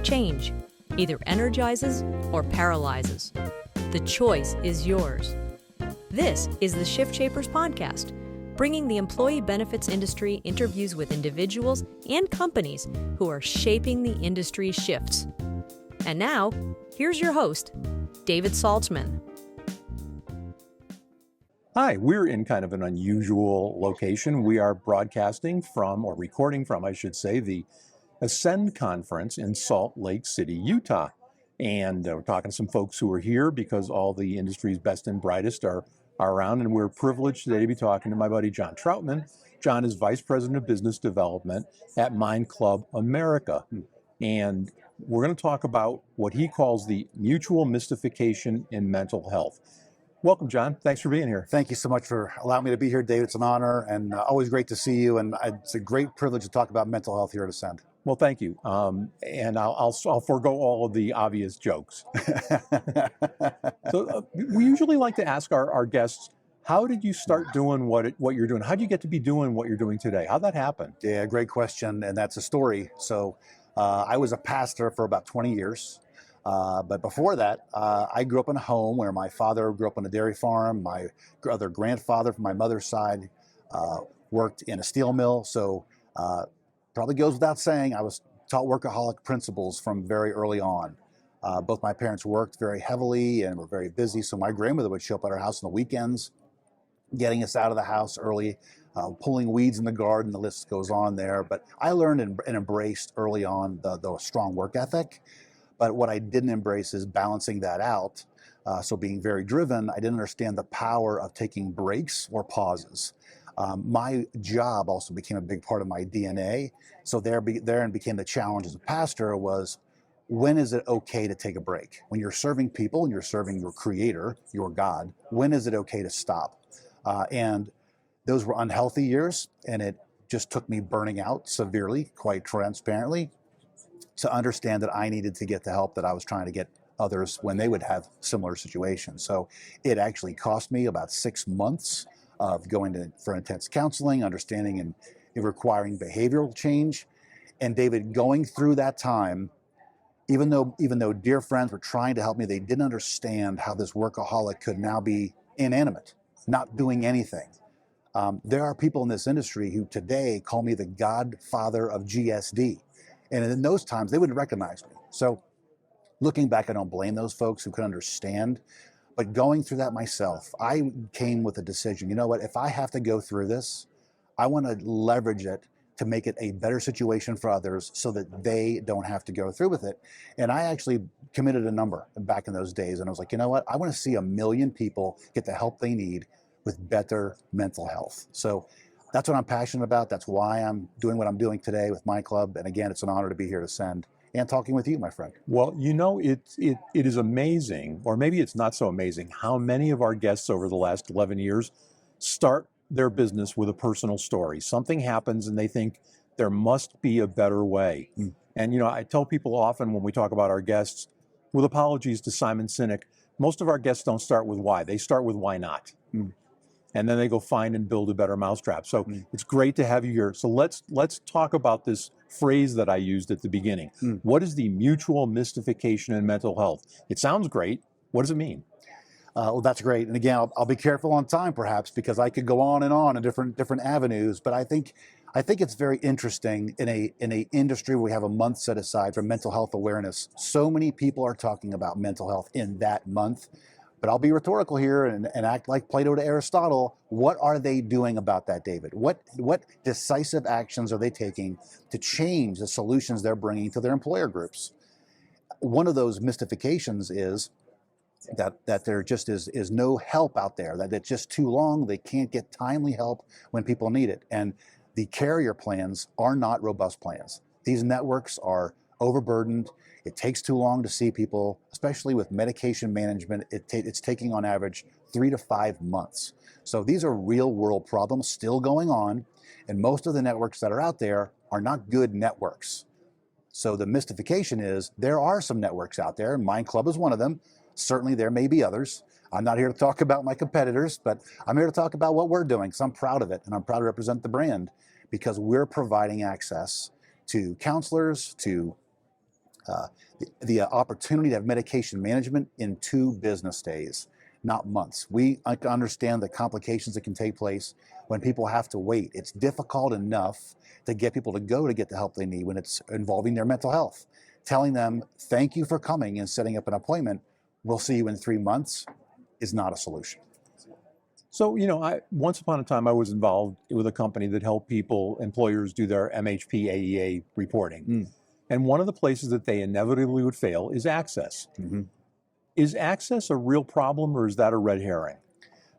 Change either energizes or paralyzes. The choice is yours. This is the ShiftShapers podcast, bringing the employee benefits industry interviews with individuals and companies who are shaping the industry shifts. And now, here's your host, David Saltzman. Hi, we're in kind of an unusual location. We are broadcasting from, or recording from, I should say, the Ascend Conference in Salt Lake City, Utah. And we're talking to some folks who are here because all the industry's best and brightest are around. And we're privileged today to be talking to my buddy, John Troutman. John is Vice President of Business Development at Mind Club America. And we're going to talk about what he calls the mutual mystification in mental health. Welcome, John. Thanks for being here. Thank you so much for allowing me to be here, David. It's an honor and always great to see you. And it's a great privilege to talk about mental health here at Ascend. Well, thank you. And I'll forego all of the obvious jokes. So we usually like to ask our guests, how did you start doing what you're doing? How did you get to be doing what you're doing today? How'd that happen? Yeah, great question. And that's a story. So I was a pastor for about 20 years. But before that, I grew up in a home where my father grew up on a dairy farm. My other grandfather from my mother's side worked in a steel mill. So probably goes without saying, I was taught workaholic principles from very early on. Both my parents worked very heavily and were very busy. So my grandmother would show up at our house on the weekends, getting us out of the house early, pulling weeds in the garden. The list goes on there. But I learned and embraced early on the strong work ethic. But what I didn't embrace is balancing that out. So being very driven, I didn't understand the power of taking breaks or pauses. My job also became a big part of my DNA. So therein became the challenge as a pastor was, when is it okay to take a break? When you're serving people and you're serving your creator, your God, when is it okay to stop? And those were unhealthy years, and it just took me burning out severely, quite transparently, to understand that I needed to get the help that I was trying to get others when they would have similar situations. So it actually cost me about 6 months of going for intense counseling, understanding and requiring behavioral change. And David, going through that time, even though dear friends were trying to help me, they didn't understand how this workaholic could now be inanimate, not doing anything. There are people in this industry who today call me the godfather of GSD. And in those times, they wouldn't recognize me. So looking back, I don't blame those folks who could understand. But going through that myself, I came with a decision. You know what? If I have to go through this, I want to leverage it to make it a better situation for others so that they don't have to go through with it. And I actually committed a number back in those days. And I was like, you know what? I want to see 1 million people get the help they need with better mental health. So that's what I'm passionate about. That's why I'm doing what I'm doing today with my club. And again, it's an honor to be here to Ascend and talking with you, my friend. Well, you know, it is amazing, or maybe it's not so amazing, how many of our guests over the last 11 years start their business with a personal story. Something happens and they think there must be a better way. And, you know, I tell people often when we talk about our guests, with apologies to Simon Sinek, most of our guests don't start with why. They start with why not. And then they go find and build a better mousetrap. So it's great to have you here. So let's talk about this phrase that I used at the beginning. What is the mutual mystification in mental health? It sounds great. What does it mean? Well, that's great. And again, I'll be careful on time, perhaps, because I could go on in different avenues. But I think it's very interesting in a industry where we have a month set aside for mental health awareness. So many people are talking about mental health in that month. But I'll be rhetorical here and act like Plato to Aristotle. What are they doing about that, David? What decisive actions are they taking to change the solutions they're bringing to their employer groups? One of those mystifications is that there just is no help out there, that it's just too long. They can't get timely help when people need it. And the carrier plans are not robust plans. These networks are overburdened. It takes too long to see people, especially with medication management. It's taking on average 3 to 5 months. So these are real world problems still going on. And most of the networks that are out there are not good networks. So the mystification is there are some networks out there. Mind Club is one of them. Certainly there may be others. I'm not here to talk about my competitors, but I'm here to talk about what we're doing. So I'm proud of it. And I'm proud to represent the brand because we're providing access to counselors, to The opportunity to have medication management in 2 business days, not months. We understand the complications that can take place when people have to wait. It's difficult enough to get people to go to get the help they need when it's involving their mental health. Telling them, thank you for coming and setting up an appointment, we'll see you in 3 months, is not a solution. So, once upon a time, I was involved with a company that helped employers do their MHP AEA reporting. And one of the places that they inevitably would fail is access. Is access a real problem, or is that a red herring?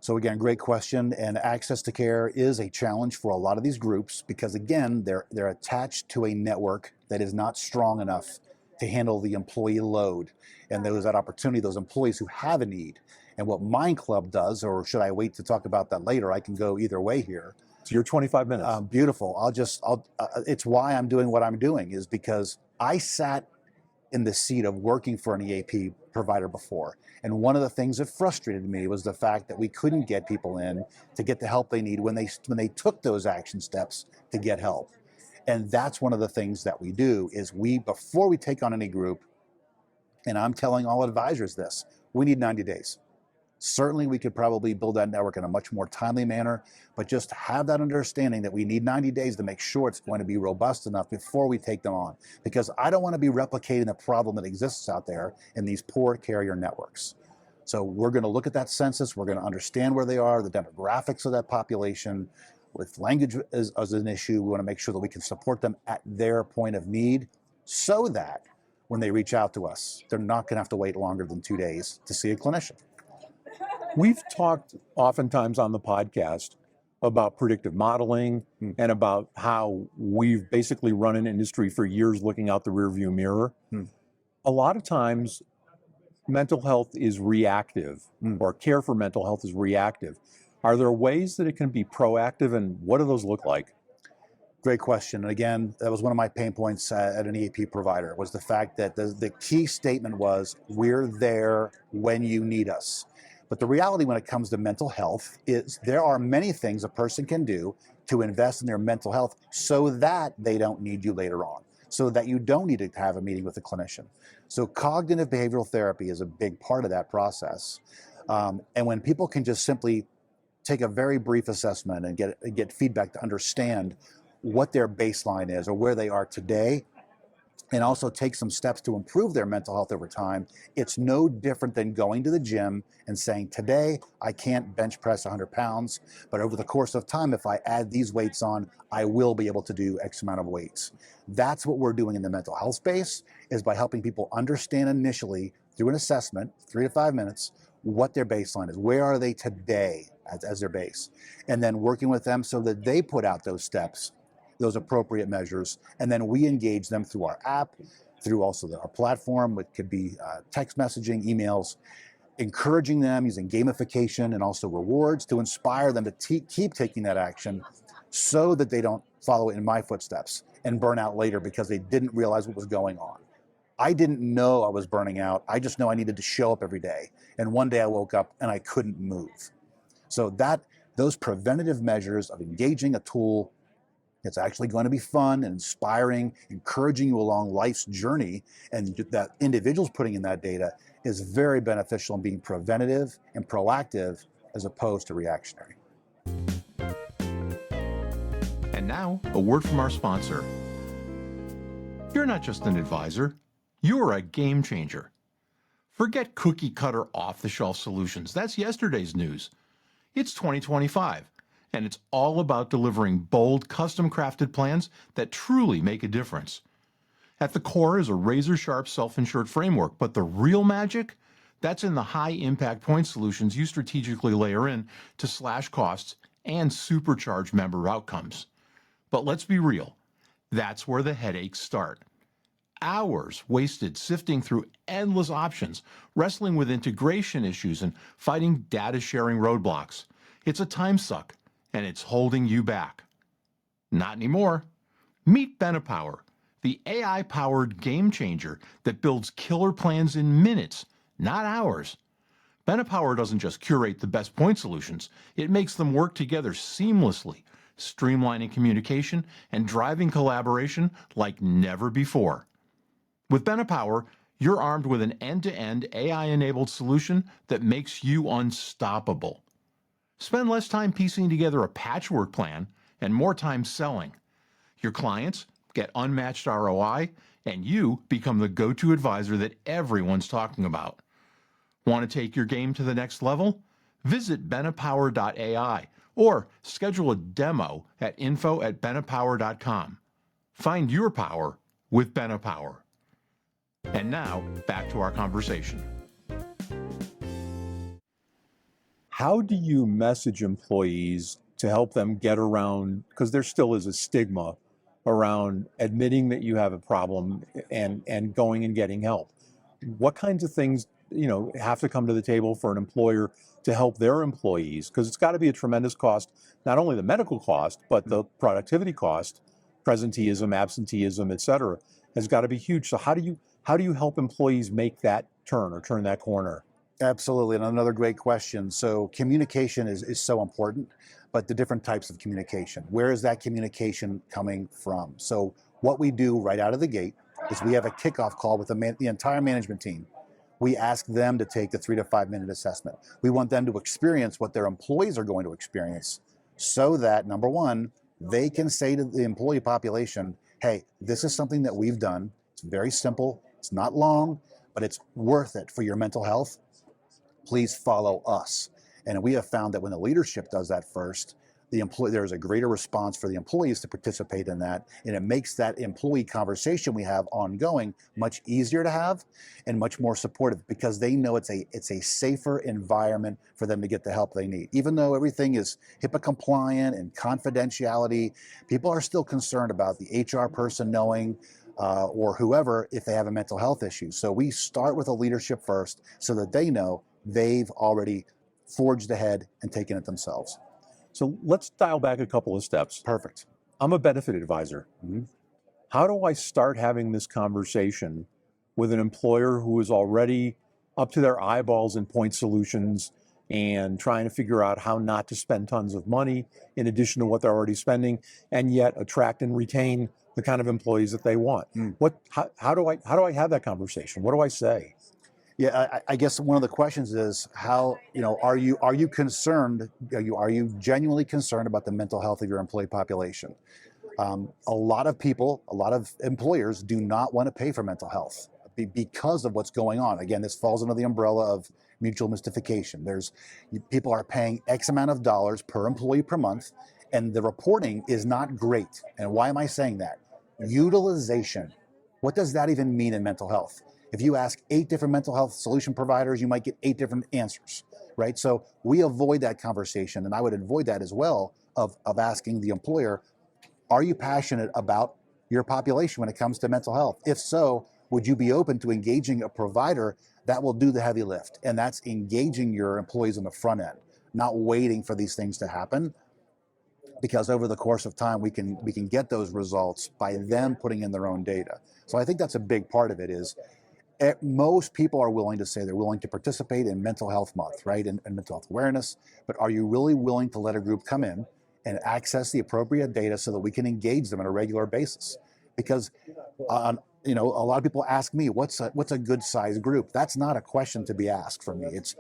So again, great question. And access to care is a challenge for a lot of these groups because, again, they're attached to a network that is not strong enough to handle the employee load. And there's that opportunity, those employees who have a need. And what Mind Club does, or should I wait to talk about that later? I can go either way here. So you're 25 minutes. Beautiful. It's why I'm doing what I'm doing, is because I sat in the seat of working for an EAP provider before. And one of the things that frustrated me was the fact that we couldn't get people in to get the help they need when they took those action steps to get help. And that's one of the things that we do is before we take on any group, and I'm telling all advisors this, we need 90 days. Certainly we could probably build that network in a much more timely manner, but just have that understanding that we need 90 days to make sure it's going to be robust enough before we take them on. Because I don't want to be replicating the problem that exists out there in these poor carrier networks. So we're going to look at that census, we're going to understand where they are, the demographics of that population. With language as an issue, we want to make sure that we can support them at their point of need so that when they reach out to us, they're not going to have to wait longer than 2 days to see a clinician. We've talked oftentimes on the podcast about predictive modeling and about how we've basically run an industry for years looking out the rearview mirror. A lot of times, mental health is reactive, or care for mental health is reactive. Are there ways that it can be proactive, and what do those look like? Great question. And again, that was one of my pain points at an EAP provider, was the fact that the key statement was, we're there when you need us. But the reality when it comes to mental health is there are many things a person can do to invest in their mental health so that they don't need you later on, so that you don't need to have a meeting with a clinician. So cognitive behavioral therapy is a big part of that process. And when people can just simply take a very brief assessment and get feedback to understand what their baseline is or where they are today, and also take some steps to improve their mental health over time, it's no different than going to the gym and saying, today I can't bench press 100 pounds, but over the course of time, if I add these weights on, I will be able to do X amount of weights. That's what we're doing in the mental health space, is by helping people understand initially through an assessment, 3 to 5 minutes, what their baseline is. Where are they today as their base? And then working with them so that they put out those steps, those appropriate measures, and then we engage them through our app, through also our platform, which could be text messaging, emails, encouraging them using gamification and also rewards to inspire them to keep taking that action so that they don't follow in my footsteps and burn out later because they didn't realize what was going on. I didn't know I was burning out. I just know I needed to show up every day. And one day I woke up and I couldn't move. So those preventative measures of engaging a tool it's actually going to be fun and inspiring, encouraging you along life's journey, and that individuals putting in that data is very beneficial in being preventative and proactive as opposed to reactionary. And now, a word from our sponsor. You're not just an advisor, you're a game changer. Forget cookie-cutter off-the-shelf solutions. That's yesterday's news. It's 2025. And it's all about delivering bold, custom-crafted plans that truly make a difference. At the core is a razor-sharp self-insured framework, but the real magic? That's in the high-impact point solutions you strategically layer in to slash costs and supercharge member outcomes. But let's be real, that's where the headaches start. Hours wasted sifting through endless options, wrestling with integration issues, and fighting data-sharing roadblocks. It's a time suck. And it's holding you back. Not anymore. Meet BenePower, the AI-powered game changer that builds killer plans in minutes, not hours. BenePower doesn't just curate the best point solutions, it makes them work together seamlessly, streamlining communication and driving collaboration like never before. With BenePower, you're armed with an end-to-end AI-enabled solution that makes you unstoppable. Spend less time piecing together a patchwork plan and more time selling. Your clients get unmatched ROI, and you become the go-to advisor that everyone's talking about. Want to take your game to the next level? Visit BenePower.ai or schedule a demo at info@benepower.com. Find your power with BenePower. And now, back to our conversation. How do you message employees to help them get around, because there still is a stigma around admitting that you have a problem and going and getting help? What kinds of things, have to come to the table for an employer to help their employees? Because it's got to be a tremendous cost, not only the medical cost, but the productivity cost, presenteeism, absenteeism, et cetera, has got to be huge. So how do you help employees make that turn or turn that corner? Absolutely, and another great question. So communication is so important, but the different types of communication. Where is that communication coming from? So what we do right out of the gate is we have a kickoff call with the entire management team. We ask them to take the 3 to 5 minute assessment. We want them to experience what their employees are going to experience so that, number one, they can say to the employee population, hey, this is something that we've done. It's very simple. It's not long, but it's worth it for your mental health. Please follow us. And we have found that when the leadership does that first, there's a greater response for the employees to participate in that, and it makes that employee conversation we have ongoing much easier to have and much more supportive, because they know it's a safer environment for them to get the help they need. Even though everything is HIPAA compliant and confidentiality, people are still concerned about the HR person knowing or whoever if they have a mental health issue. So we start with the leadership first so that they know they've already forged ahead and taken it themselves. So let's dial back a couple of steps. Perfect. I'm a benefit advisor. Mm-hmm. How do I start having this conversation with an employer who is already up to their eyeballs in point solutions and trying to figure out how not to spend tons of money in addition to what they're already spending, and yet attract and retain the kind of employees that they want? How do I have that conversation? What do I say? Yeah, I guess one of the questions is how, are you concerned? Are you genuinely concerned about the mental health of your employee population? A lot of people, a lot of employers do not want to pay for mental health because of what's going on. Again, this falls under the umbrella of mutual mystification. People are paying X amount of dollars per employee per month, and the reporting is not great. And why am I saying that? Utilization. What does that even mean in mental health? If you ask 8 different mental health solution providers, you might get 8 different answers, right? So we avoid that conversation, and I would avoid that as well of asking the employer, are you passionate about your population when it comes to mental health? If so, would you be open to engaging a provider that will do the heavy lift? And that's engaging your employees on the front end, not waiting for these things to happen. Because over the course of time, we can get those results by them putting in their own data. So I think that's a big part of it is, most people are willing to say they're willing to participate in Mental Health Month, right, and mental health awareness, but are you really willing to let a group come in and access the appropriate data so that we can engage them on a regular basis? Because, a lot of people ask me, what's a good size group? That's not a question to be asked for me. It's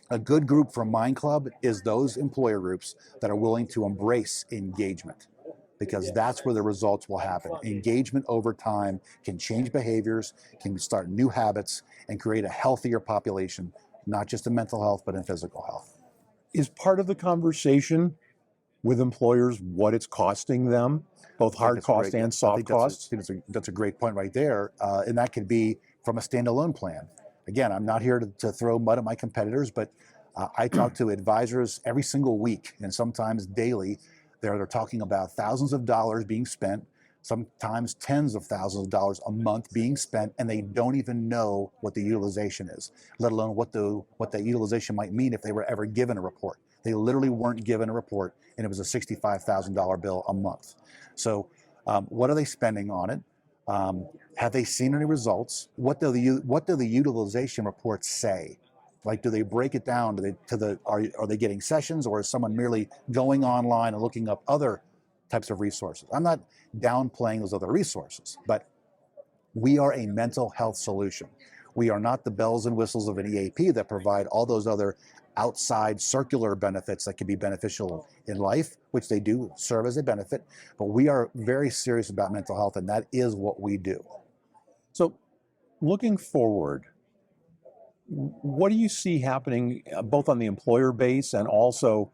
a good group for Mind Club is those employer groups that are willing to embrace engagement, because that's where the results will happen. Engagement over time can change behaviors, can start new habits, and create a healthier population, not just in mental health, but in physical health. Is part of the conversation with employers what it's costing them, both hard costs and soft costs? That's a great point right there. And that could be from a standalone plan. Again, I'm not here to throw mud at my competitors, but I talk to advisors every single week and sometimes daily. They're talking about thousands of dollars being spent, sometimes tens of thousands of dollars a month being spent, and they don't even know what the utilization is, let alone what that utilization might mean if they were ever given a report. They literally weren't given a report, and it was a $65,000 bill a month. So what are they spending on it? Have they seen any results? What do the utilization reports say? Like, do they break it down? Are they getting sessions, or is someone merely going online and looking up other types of resources? I'm not downplaying those other resources, but We are a mental health solution. We are not the bells and whistles of an EAP that provide all those other outside circular benefits that can be beneficial in life, which they do serve as a benefit, but we are very serious about mental health, and that is what we do. So looking forward, what do you see happening both on the employer base and also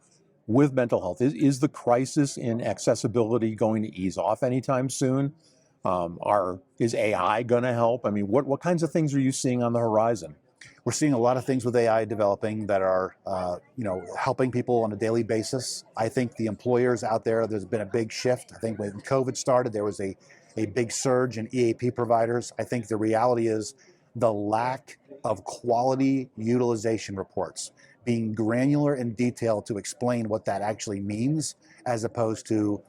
with mental health? Is the crisis in accessibility going to ease off anytime soon? Is AI going to help? I mean, what kinds of things are you seeing on the horizon? We're seeing a lot of things with AI developing that are, helping people on a daily basis. I think the employers out there, there's been a big shift. I think when COVID started, there was a big surge in EAP providers. I think the reality is the lack of quality utilization reports, being granular and detailed to explain what that actually means, as opposed to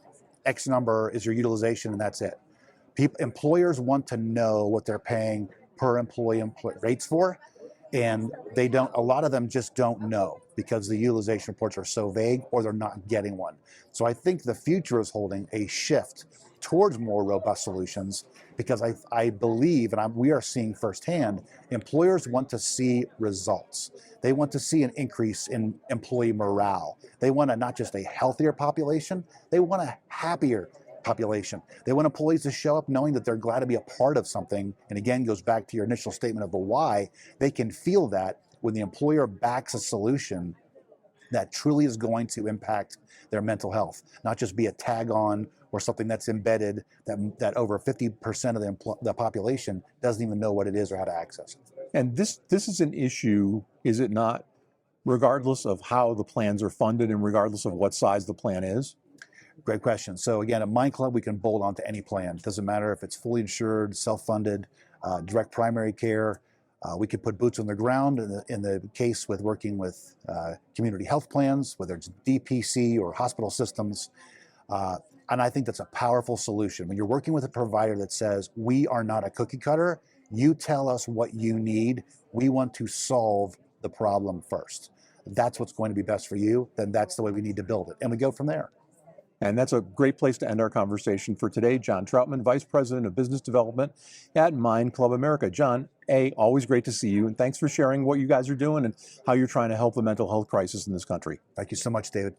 X number is your utilization and that's it. Employers want to know what they're paying per employee rates for, and they don't. A lot of them just don't know because the utilization reports are so vague, or they're not getting one. So I think the future is holding a shift towards more robust solutions, because I believe, and we are seeing firsthand, employers want to see results. They want to see an increase in employee morale. They want not just a healthier population, they want a happier population. They want employees to show up knowing that they're glad to be a part of something. And again, goes back to your initial statement of the why. They can feel that when the employer backs a solution that truly is going to impact their mental health, not just be a tag on or something that's embedded that over 50% of the population doesn't even know what it is or how to access it. And this is an issue, is it not, regardless of how the plans are funded and regardless of what size the plan is? Great question. So again, at Mind Club, we can bolt onto any plan. It doesn't matter if it's fully insured, self-funded, direct primary care. We could put boots on the ground in the case with working with community health plans, whether it's DPC or hospital systems. And I think that's a powerful solution. When you're working with a provider that says, we are not a cookie cutter, you tell us what you need. We want to solve the problem first. That's what's going to be best for you. Then that's the way we need to build it. And we go from there. And that's a great place to end our conversation for today. John Troutman, Vice President of Business Development at Mind Club America. John, always great to see you, and thanks for sharing what you guys are doing and how you're trying to help the mental health crisis in this country. Thank you so much, David.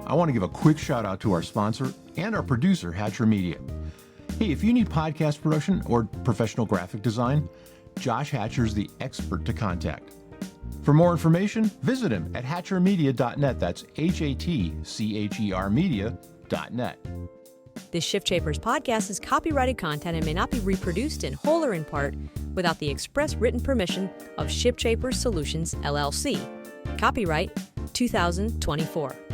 I want to give a quick shout out to our sponsor and our producer, Hatcher Media. Hey, if you need podcast production or professional graphic design, Josh Hatcher's the expert to contact. For more information, visit him at hatchermedia.net. That's HATCHER media.net. This ShiftShapers podcast is copyrighted content and may not be reproduced in whole or in part without the express written permission of ShiftShapers Solutions, LLC. Copyright 2024.